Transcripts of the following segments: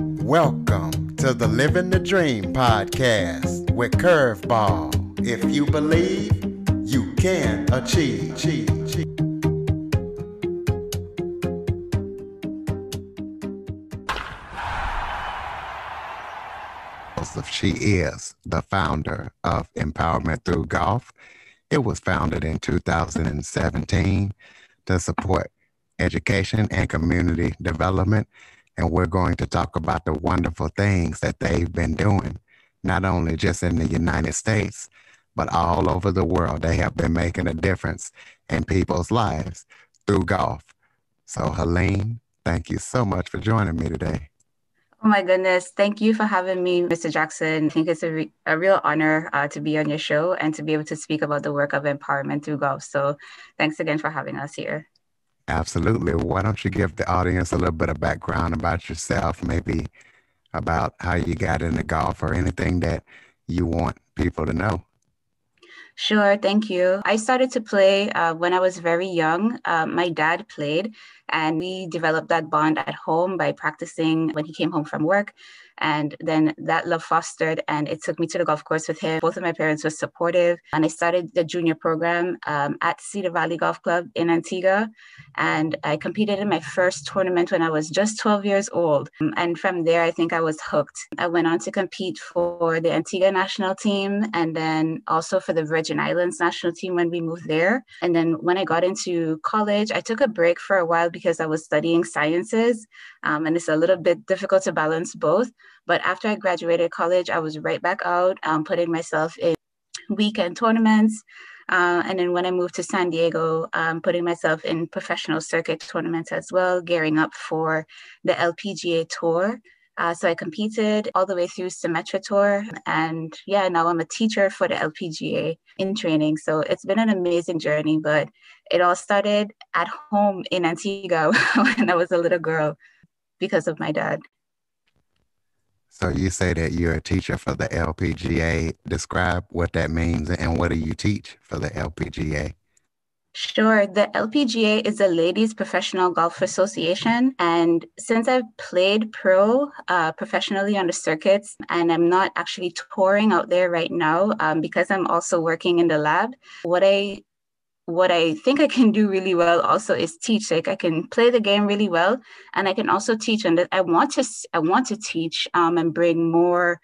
Welcome to the Living the Dream podcast with Curveball. If you believe, you can achieve. She is the founder of Empowerment Through Golf. It was founded in 2017 to support education and community development. And we're going to talk about the wonderful things that they've been doing, not only just in the United States, but all over the world. They have been making a difference in people's lives through golf. So, helyne, thank you so much for joining me today. Oh my goodness. Thank you for having me, Mr. Jackson. I think it's a real honor to be on your show and to be able to speak about the work of empowerment through golf. So thanks again for having us here. Absolutely. Why don't you give the audience a little bit of background about yourself, maybe about how you got into golf or anything that you want people to know? Sure, thank you. I started to play when I was very young. My dad played, and we developed that bond at home by practicing when he came home from work. And then that love fostered, and it took me to the golf course with him. Both of my parents were supportive, and I started the junior program at Cedar Valley Golf Club in Antigua. And I competed in my first tournament when I was just 12 years old. And from there, I think I was hooked. I went on to compete for the Antigua national team and then also for the Virgin Islands national team when we moved there. And then when I got into college, I took a break for a while because I was studying sciences. And it's a little bit difficult to balance both. But after I graduated college, I was right back out, putting myself in weekend tournaments. And then when I moved to San Diego, putting myself in professional circuit tournaments as well, gearing up for the LPGA tour. So I competed all the way through Symetra Tour. And yeah, now I'm a teacher for the LPGA in training. So it's been an amazing journey, but it all started at home in Antigua when I was a little girl because of my dad. So you say that you're a teacher for the LPGA. Describe what that means and what do you teach for the LPGA? Sure. The LPGA is the Ladies Professional Golf Association. And since I've played professionally on the circuits, and I'm not actually touring out there right now because I'm also working in the lab, what I think I can do really well also is teach. Like I can play the game really well, and I can also teach. And I want to teach and bring more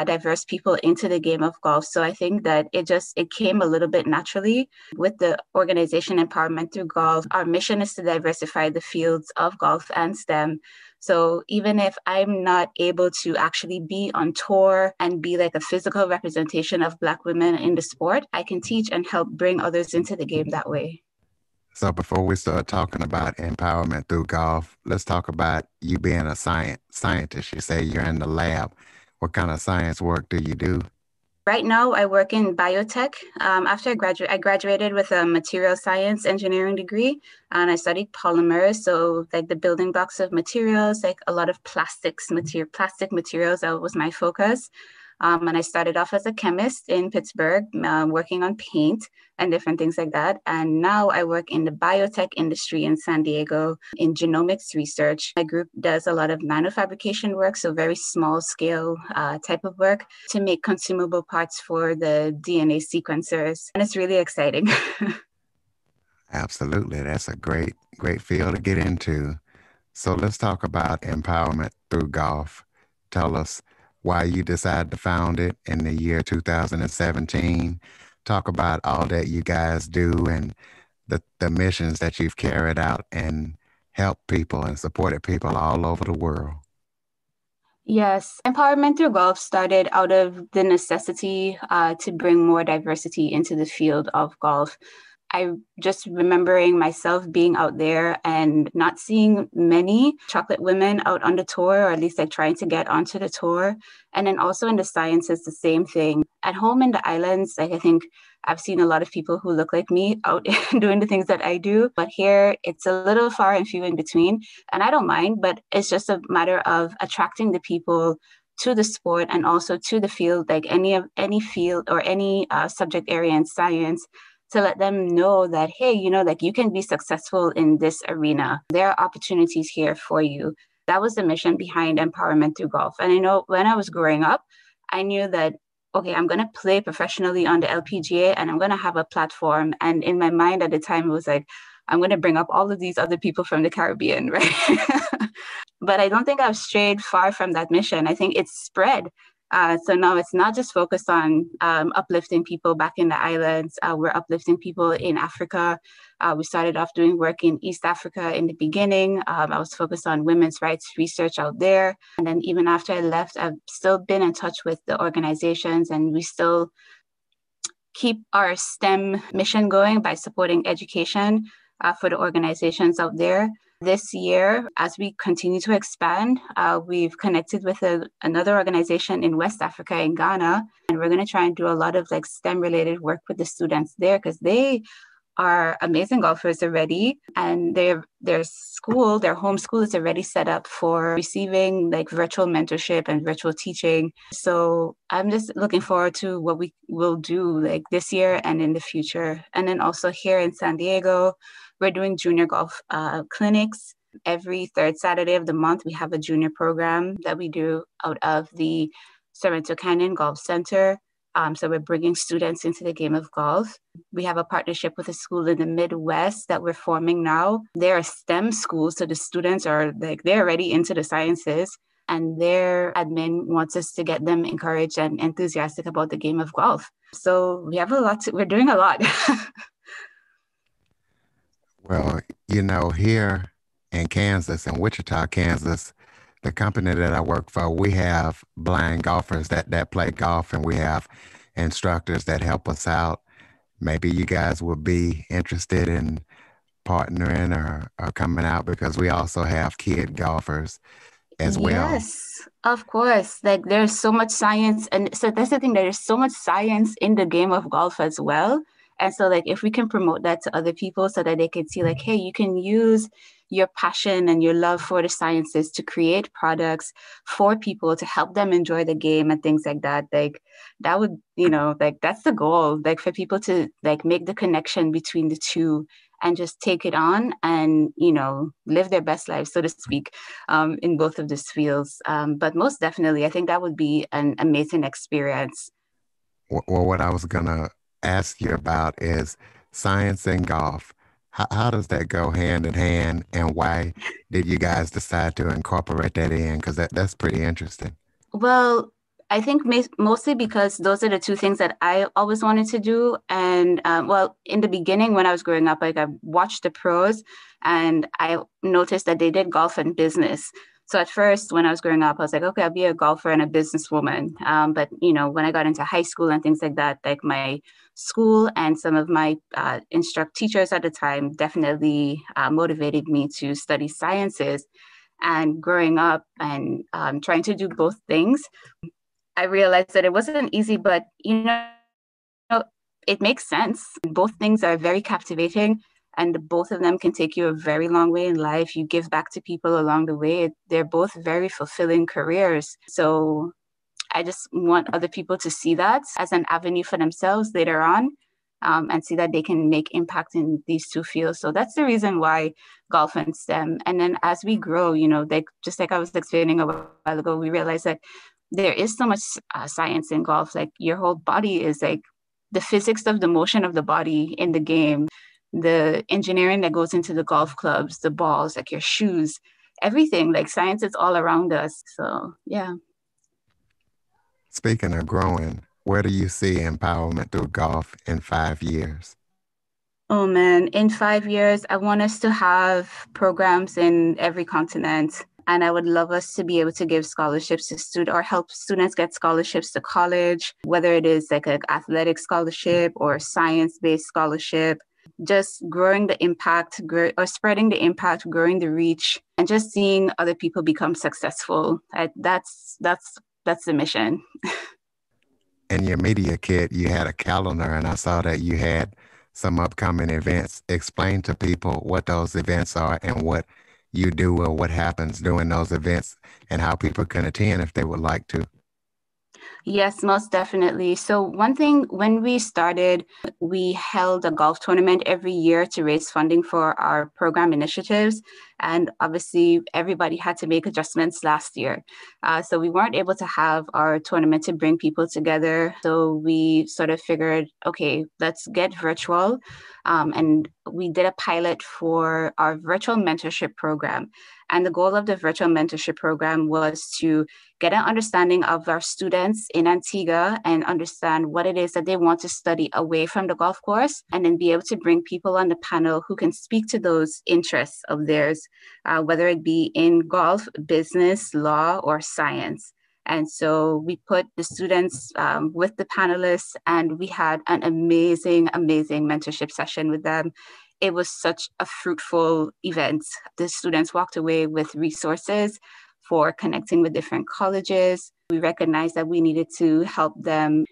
diverse people into the game of golf. So I think that it came a little bit naturally with the organization Empowerment Through Golf. Our mission is to diversify the fields of golf and STEM. So even if I'm not able to actually be on tour and be like a physical representation of Black women in the sport, I can teach and help bring others into the game that way. So before we start talking about empowerment through golf, let's talk about you being a scientist. You say you're in the lab. What kind of science work do you do? Right now, I work in biotech. After I graduated with a material science engineering degree, and I studied polymers, so like the building blocks of materials, like a lot of plastic materials. That was my focus. And I started off as a chemist in Pittsburgh, working on paint and different things like that. And now I work in the biotech industry in San Diego in genomics research. My group does a lot of nanofabrication work, so very small scale type of work to make consumable parts for the DNA sequencers. And it's really exciting. Absolutely. That's a great field to get into. So let's talk about empowerment through golf. Tell us why you decided to found it in the year 2017. Talk about all that you guys do and the missions that you've carried out and helped people and supported people all over the world. Yes, Empowerment Through Golf started out of the necessity to bring more diversity into the field of golf. I just remembering myself being out there and not seeing many chocolate women out on the tour, or at least like trying to get onto the tour. And then also in the sciences, the same thing. At home in the islands, like I think I've seen a lot of people who look like me out doing the things that I do. But here it's a little far and few in between. And I don't mind, but it's just a matter of attracting the people to the sport and also to the field, like any field or any subject area in science, to let them know that, hey, like you can be successful in this arena. There are opportunities here for you. That was the mission behind empowerment through golf. And I know when I was growing up, I knew that, okay, I'm going to play professionally on the LPGA and I'm going to have a platform. And in my mind at the time, it was like, I'm going to bring up all of these other people from the Caribbean, right? But I don't think I've strayed far from that mission. I think it's spread. So now it's not just focused on uplifting people back in the islands. We're uplifting people in Africa. We started off doing work in East Africa in the beginning. I was focused on women's rights research out there. And then even after I left, I've still been in touch with the organizations, and we still keep our STEM mission going by supporting education for the organizations out there. This year, as we continue to expand, we've connected with another organization in West Africa, in Ghana, and we're going to try and do a lot of like STEM related work with the students there, because they are amazing golfers already, and their home school is already set up for receiving like virtual mentorship and virtual teaching. So I'm just looking forward to what we will do like this year and in the future. And then also here in San Diego, we're doing junior golf clinics. Every third Saturday of the month, we have a junior program that we do out of the Sorrento Canyon Golf Center. So we're bringing students into the game of golf. We have a partnership with a school in the Midwest that we're forming now. They're a STEM school, so the students are like, they're already into the sciences, and their admin wants us to get them encouraged and enthusiastic about the game of golf. So we have we're doing a lot. Well, here in Kansas, in Wichita, Kansas, the company that I work for, we have blind golfers that play golf, and we have instructors that help us out. Maybe you guys would be interested in partnering or coming out, because we also have kid golfers as well. Yes, of course. Like there's so much science. And so that's the thing, there's so much science in the game of golf as well. And so like if we can promote that to other people so that they can see like, hey, you can use your passion and your love for the sciences to create products for people to help them enjoy the game and things like that. Like that would, like that's the goal, like for people to like make the connection between the two and just take it on and, live their best lives, so to speak, in both of these fields. But most definitely, I think that would be an amazing experience. Well, what I was going to ask you about is science and golf. How does that go hand in hand, and why did you guys decide to incorporate that in? Because that's pretty interesting. Well, I think mostly because those are the two things that I always wanted to do. And in the beginning, when I was growing up, like I watched the pros and I noticed that they did golf and business. So at first, when I was growing up, I was like, okay, I'll be a golfer and a businesswoman. But, when I got into high school and things like that, like my school and some of my teachers at the time definitely motivated me to study sciences. And growing up and trying to do both things, I realized that it wasn't easy, but, it makes sense. Both things are very captivating, and both of them can take you a very long way in life. You give back to people along the way. They're both very fulfilling careers. So I just want other people to see that as an avenue for themselves later on, and see that they can make impact in these two fields. So that's the reason why golf and STEM. And then as we grow, just like I was explaining a while ago, we realized that there is so much science in golf. Like your whole body is like the physics of the motion of the body in the game, the engineering that goes into the golf clubs, the balls, like your shoes, everything, like science is all around us. So, yeah. Speaking of growing, where do you see empowerment through golf in 5 years? Oh man, in 5 years, I want us to have programs in every continent. And I would love us to be able to give scholarships to students or help students get scholarships to college, whether it is like an athletic scholarship or science-based scholarship, just growing the impact or spreading the impact, growing the reach, and just seeing other people become successful. That's the mission. In your media kit, you had a calendar, and I saw that you had some upcoming events. Explain to people what those events are and what you do or what happens during those events and how people can attend if they would like to. Yes, most definitely. So one thing, when we started, we held a golf tournament every year to raise funding for our program initiatives. And obviously, everybody had to make adjustments last year. So we weren't able to have our tournament to bring people together. So we sort of figured, okay, let's get virtual. And we did a pilot for our virtual mentorship program. And the goal of the virtual mentorship program was to get an understanding of our students in Antigua and understand what it is that they want to study away from the golf course, and then be able to bring people on the panel who can speak to those interests of theirs, whether it be in golf, business, law, or science. And so we put the students with the panelists, and we had an amazing, amazing mentorship session with them. It was such a fruitful event. The students walked away with resources for connecting with different colleges. We recognized that we needed to help them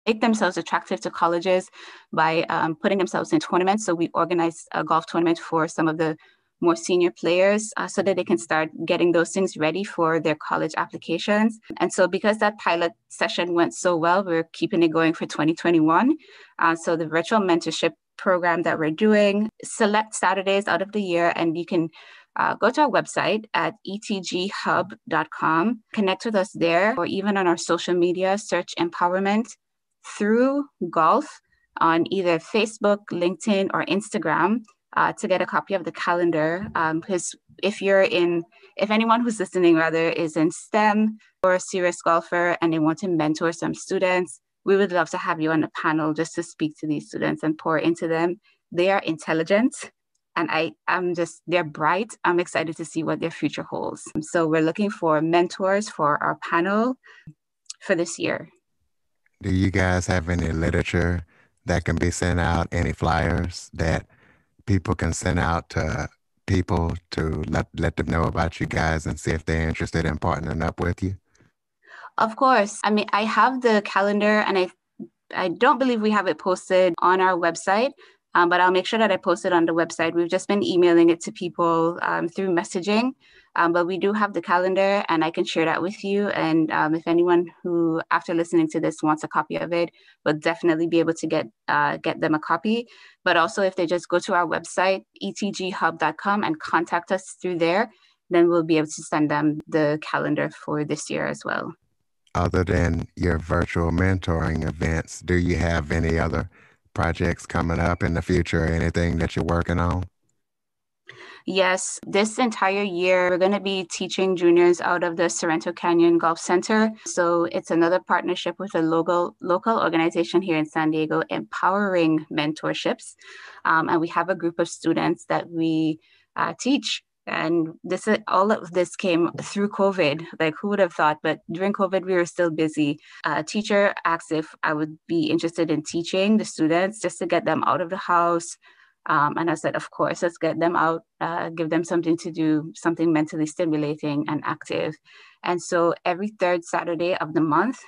make themselves attractive to colleges by putting themselves in tournaments. So we organized a golf tournament for some of the more senior players so that they can start getting those things ready for their college applications. And so because that pilot session went so well, we're keeping it going for 2021. So the virtual mentorship program that we're doing, select Saturdays out of the year, and you can go to our website at etghub.com, connect with us there, or even on our social media, search empowerment through golf on either Facebook, LinkedIn, or Instagram. To get a copy of the calendar, because if anyone who's listening rather is in STEM or a serious golfer and they want to mentor some students, we would love to have you on the panel just to speak to these students and pour into them. They are intelligent, and they're bright. I'm excited to see what their future holds. So we're looking for mentors for our panel for this year. Do you guys have any literature that can be sent out, any flyers that people can send out to people to let them know about you guys and see if they're interested in partnering up with you? Of course. I mean, I have the calendar, and I don't believe we have it posted on our website, but I'll make sure that I post it on the website. We've just been emailing it to people through messaging, but we do have the calendar, and I can share that with you. And if anyone who, after listening to this, wants a copy of it, will definitely be able to get them a copy. But also, if they just go to our website, etghub.com, and contact us through there, then we'll be able to send them the calendar for this year as well. Other than your virtual mentoring events, do you have any other projects coming up in the future, or anything that you're working on? Yes, this entire year, we're going to be teaching juniors out of the Sorrento Canyon Golf Center. So it's another partnership with a local organization here in San Diego, empowering mentorships. And we have a group of students that we teach. And all of this came through COVID. Like, who would have thought? But during COVID, we were still busy. A teacher asked if I would be interested in teaching the students just to get them out of the house. And I said, of course, let's get them out, give them something to do, something mentally stimulating and active. And so every third Saturday of the month,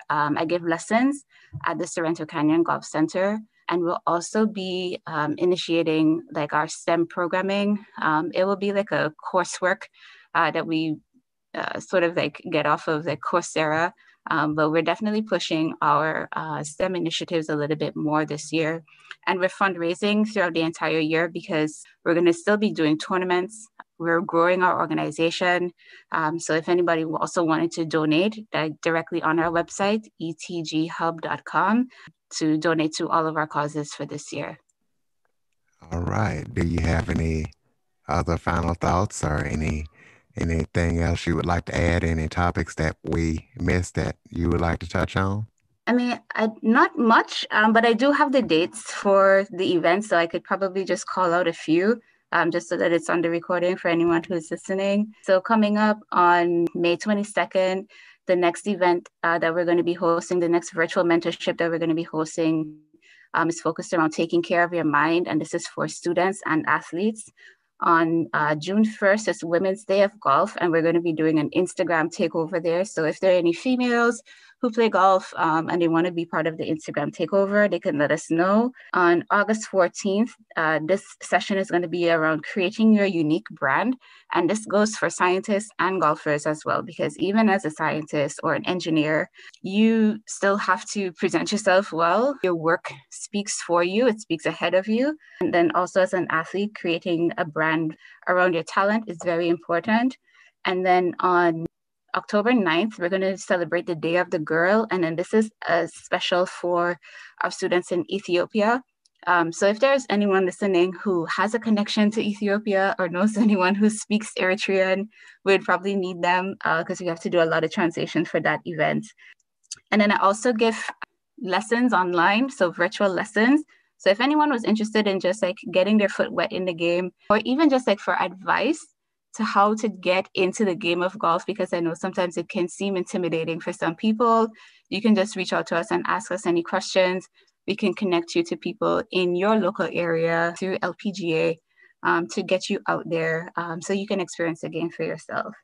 I give lessons at the Sorrento Canyon Golf Center. And we'll also be initiating like our STEM programming. It will be like a coursework that we sort of like get off of the Coursera. But we're definitely pushing our STEM initiatives a little bit more this year. And we're fundraising throughout the entire year because we're going to still be doing tournaments. We're growing our organization. So if anybody also wanted to donate directly on our website, etghub.com, to donate to all of our causes for this year. All right. Do you have any other final thoughts or anything else you would like to add? Any topics that we missed that you would like to touch on? I mean, not much, but I do have the dates for the event, so I could probably just call out a few, just so that it's on the recording for anyone who's listening. So coming up on May 22nd, the next event that we're going to be hosting, the next virtual mentorship that we're going to be hosting is focused around taking care of your mind, and this is for students and athletes. On June 1st, it's Women's Day of Golf, and we're going to be doing an Instagram takeover there. So if there are any females who play golf and they want to be part of the Instagram takeover, they can let us know. On August 14th, this session is going to be around creating your unique brand. And this goes for scientists and golfers as well, because even as a scientist or an engineer, you still have to present yourself well. Your work speaks for you, it speaks ahead of you. And then also as an athlete, creating a brand around your talent is very important. And then on October 9th, we're going to celebrate the Day of the Girl. And then this is special for our students in Ethiopia. So if there's anyone listening who has a connection to Ethiopia or knows anyone who speaks Eritrean, we'd probably need them because we have to do a lot of translation for that event. And then I also give lessons online, so virtual lessons. So if anyone was interested in just like getting their foot wet in the game, or even just like for advice to how to get into the game of golf, because I know sometimes it can seem intimidating for some people, you can just reach out to us and ask us any questions. We can connect you to people in your local area through LPGA to get you out there so you can experience the game for yourself.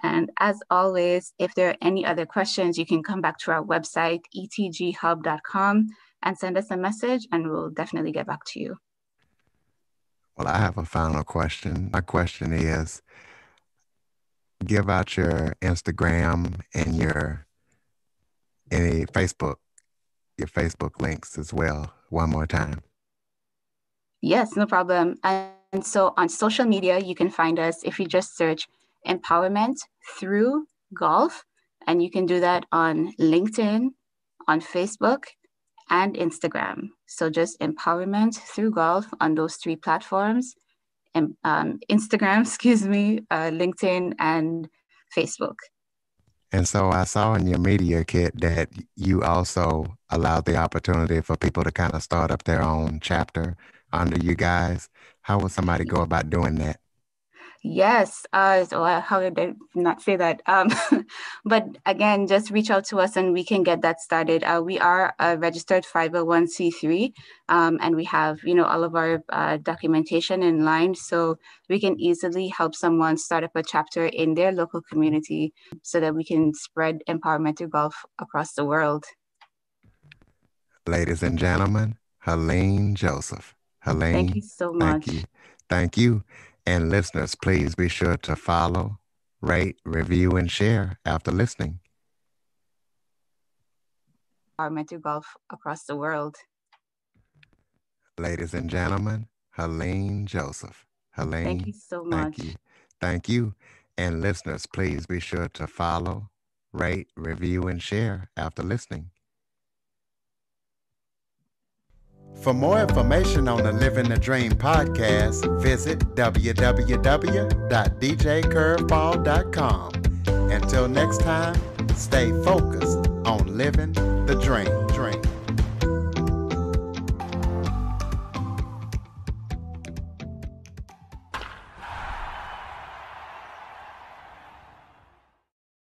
And as always, if there are any other questions, you can come back to our website, etghub.com, and send us a message, and we'll definitely get back to you. Well, I have a final question. My question is, give out your Instagram and your Facebook links as well one more time. Yes, no problem. And so on social media, you can find us if you just search Empowerment Through Golf, and you can do that on LinkedIn, on Facebook, and Instagram. So just Empowerment Through Golf on those three platforms, and Instagram, LinkedIn, and Facebook. And so I saw in your media kit that you also allowed the opportunity for people to kind of start up their own chapter under you guys. How would somebody go about doing that? Yes, so how did I not say that? But again, just reach out to us and we can get that started. We are a registered 501c3 and we have, all of our documentation in line, so we can easily help someone start up a chapter in their local community so that we can spread empowerment through golf across the world. Ladies and gentlemen, Helyne Joseph. Helyne, thank you so much. Thank you. And listeners, please be sure to follow, rate, review, and share after listening. Empowerment through golf across the world. Ladies and gentlemen, Helyne Joseph. Helyne, thank you so much. Thank you. And listeners, please be sure to follow, rate, review, and share after listening. For more information on the Living the Dream podcast, visit www.djcurveball.com. Until next time, stay focused on living the dream.